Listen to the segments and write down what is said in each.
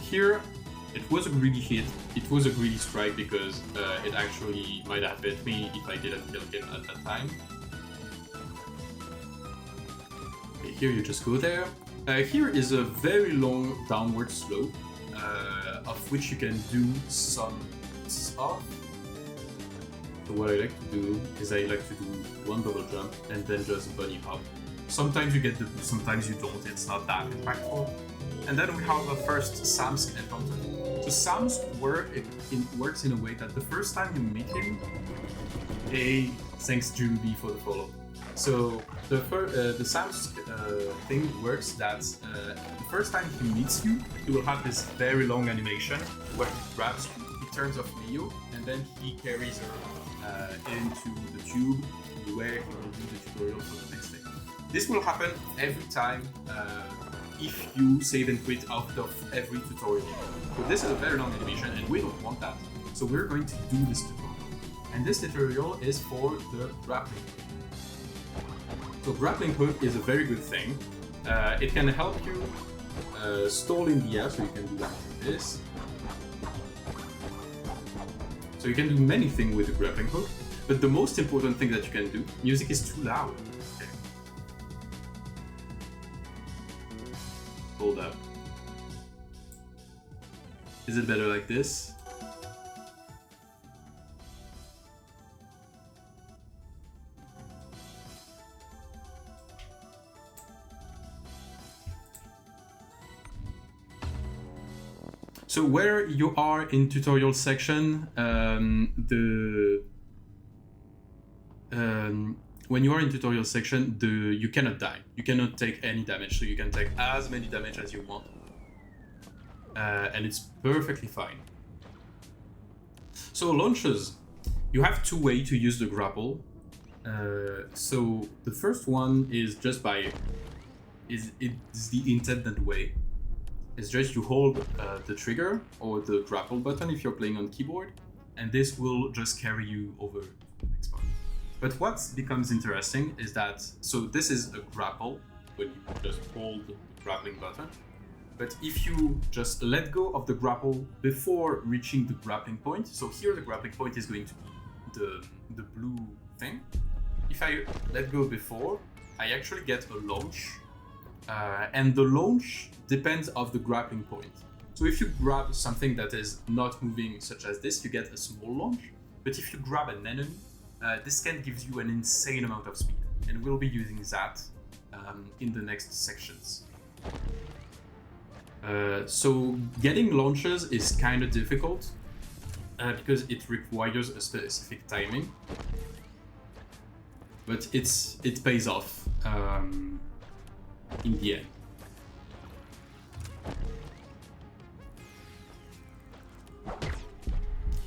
Here, it was a greedy hit. It was a greedy strike because it actually might have hit me if I didn't kill him at that time. Okay, here you just go there. Here is a very long downward slope, of which you can do some stuff. So what I like to do is I like to do one double jump and then just bunny hop. Sometimes you get the boost, sometimes you don't. It's not that impactful. And then we have the first Sam's encounter. So Sam's works in a way that the first time you meet him, thanks Juby for the follow. So the Sam's thing works that the first time he meets you, he will have this very long animation where he grabs you, he turns off MIO, and then he carries her into the tube where he will do the tutorial for the next thing. This will happen every time if you save and quit out of every tutorial. So this is a very long animation and we don't want that. So we're going to do this tutorial. And this tutorial is for the grappling hook. So grappling hook is a very good thing. It can help you stall in the air, so you can do that like this. So you can do many things with the grappling hook, but the most important thing that you can do, music is too loud. Okay. Hold up. Is it better like this? So where you are in tutorial section, when you are in tutorial section, you cannot die. You cannot take any damage, so you can take as many damage as you want. And it's perfectly fine. So launches, you have two ways to use the grapple. So the first one is just it's the intended way. It's just you hold the trigger or the grapple button if you're playing on keyboard, and this will just carry you over to the next part. But what becomes interesting is that, so this is a grapple, when you just hold the grappling button. But if you just let go of the grapple before reaching the grappling point, so here the grappling point is going to be the blue thing. If I let go before, I actually get a launch. And the launch depends on the grappling point. So if you grab something that is not moving, such as this, you get a small launch. But if you grab an enemy, this can give you an insane amount of speed. And we'll be using that in the next sections. So getting launches is kind of difficult because it requires a specific timing. But it pays off. In the end.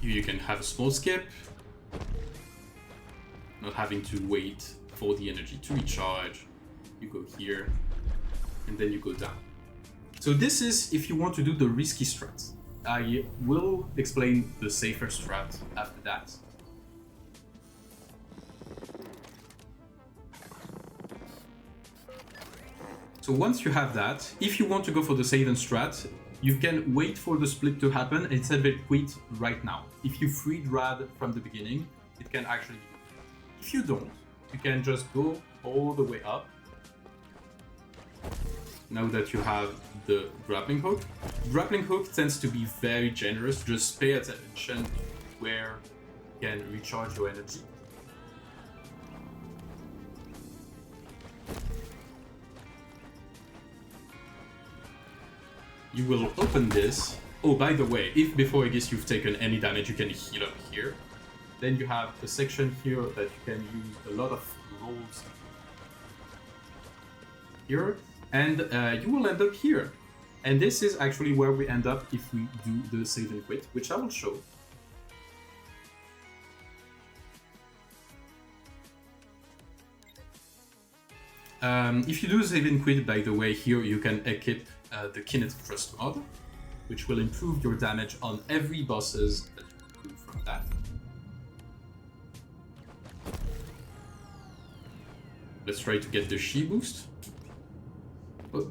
Here you can have a small skip, not having to wait for the energy to recharge. You go here, and then you go down. So this is if you want to do the risky strat. I will explain the safer strat after that. So once you have that, if you want to go for the save and strat, you can wait for the split to happen and set it quit right now. If you free Rad from the beginning, it can actually be good. If you don't, you can just go all the way up. Now that you have the grappling hook. Grappling hook tends to be very generous, just pay attention where you can recharge your energy. You will open this. Oh, by the way, if before Egis you've taken any damage, you can heal up here. Then you have a section here that you can use a lot of rolls here, and you will end up here. And this is actually where we end up if we do the save and quit, which I will show. If you do save and quit, by the way, here you can equip the Kinetic Thrust mod, which will improve your damage on every bosses that you do from that. Let's try to get the Shi boost.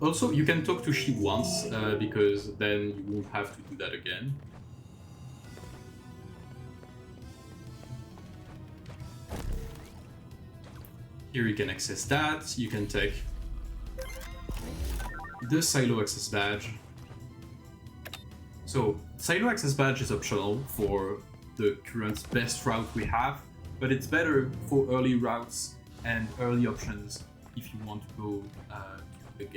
Also, you can talk to she once, because then you won't have to do that again. Here you can access that, you can take the silo access badge. So, silo access badge is optional for the current best route we have, but it's better for early routes and early options if you want to go to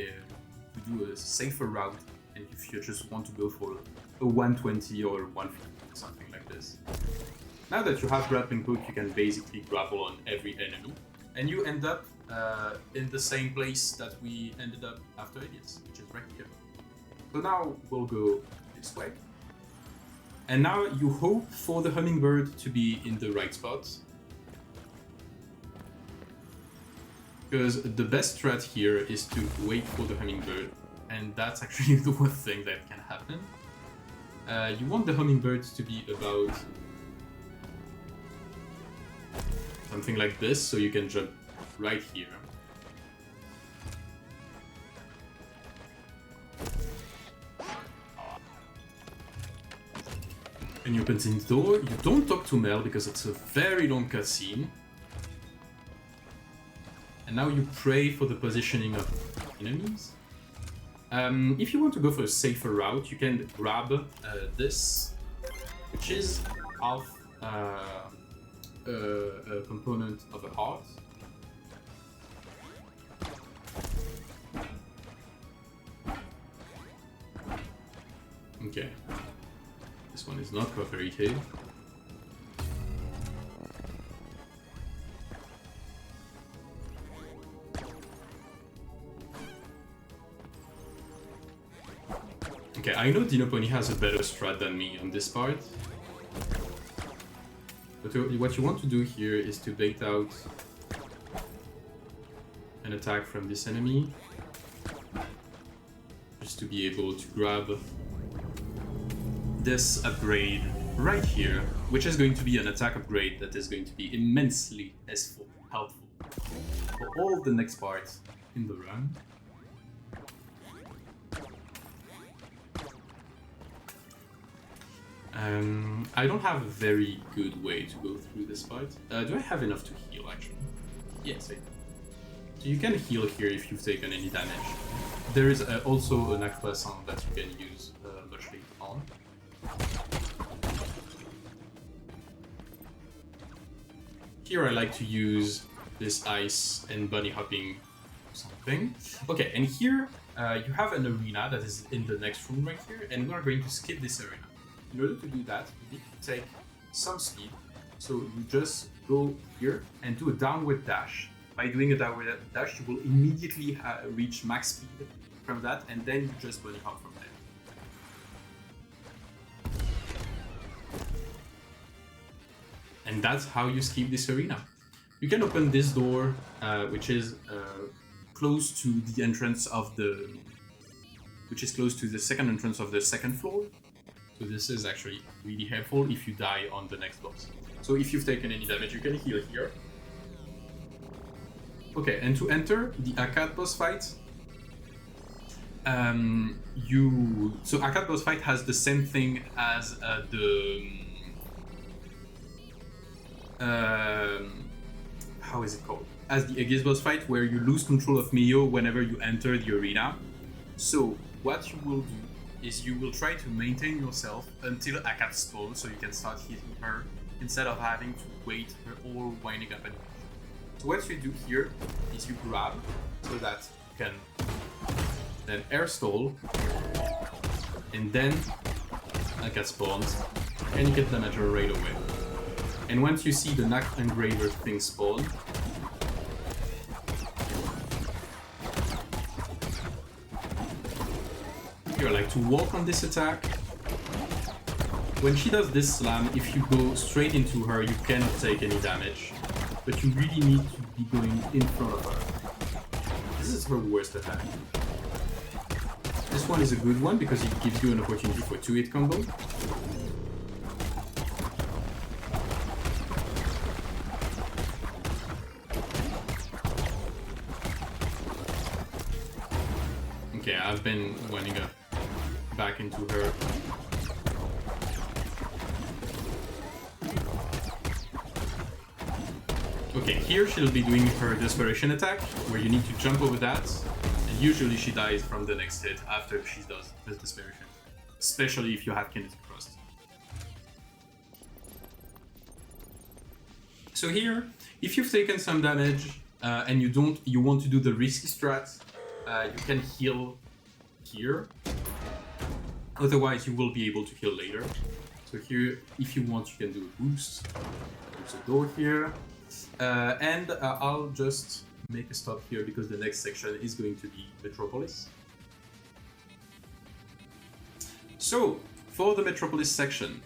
do a safer route, and if you just want to go for a 120 or 150, something like this. Now that you have grappling hook, you can basically grapple on every enemy, and you end up in the same place that we ended up after Egis, which is right here. So now we'll go this way. And now you hope for the hummingbird to be in the right spot. Because the best strat here is to wait for the hummingbird, and that's actually the one thing that can happen. You want the hummingbird to be about something like this, so you can jump right here. And you open the door, you don't talk to Mel because it's a very long cutscene. And now you pray for the positioning of enemies. If you want to go for a safer route, you can grab this, which is of a component of a heart. Okay. This one is not cooperative. Okay, I know Dinopony has a better strat than me on this part. But what you want to do here is to bait out an attack from this enemy. Just to be able to grab this upgrade right here, which is going to be an attack upgrade that is going to be immensely helpful for all the next parts in the run. I don't have a very good way to go through this fight. Do I have enough to heal, actually? Yes, I do. So you can heal here if you've taken any damage. There is also an Aquasant that you can use much later on. Here I like to use this ice and bunny hopping something. Okay, and here you have an arena that is in the next room right here, and we are going to skip this arena. In order to do that, you need to take some speed. So you just go here and do a downward dash. By doing a downward dash, you will immediately reach max speed from that, and then you just bunny hop from there. And that's how you skip this arena. You can open this door, which is close to the entrance of the... which is close to the second entrance of the second floor. So this is actually really helpful if you die on the next boss. So if you've taken any damage, you can heal here. Okay, and to enter the Acat boss fight, so Acat boss fight has the same thing as how is it called? As the Egis boss fight, where you lose control of MIO whenever you enter the arena. So what you will do is you will try to maintain yourself until Acat spawns, so you can start hitting her instead of having to wait her all winding up and so what you do here is you grab so that you can then air stall, and then Acat spawns and you get damage her right away. And once you see the knack engraver thing spawn, you're like to walk on this attack. When she does this slam, if you go straight into her, you cannot take any damage. But you really need to be going in front of her. This is her worst attack. This one is a good one because it gives you an opportunity for 2-hit combo. been winding up back into her. Okay, here she'll be doing her desperation attack, where you need to jump over that, and usually she dies from the next hit after she does the desperation, especially if you have kinetic thrust. So here, if you've taken some damage and you want to do the risky strat, you can heal here. Otherwise, you will be able to heal later. So here, if you want, you can do a boost. There's a door here. And I'll just make a stop here because the next section is going to be Metropolis. So, for the Metropolis section,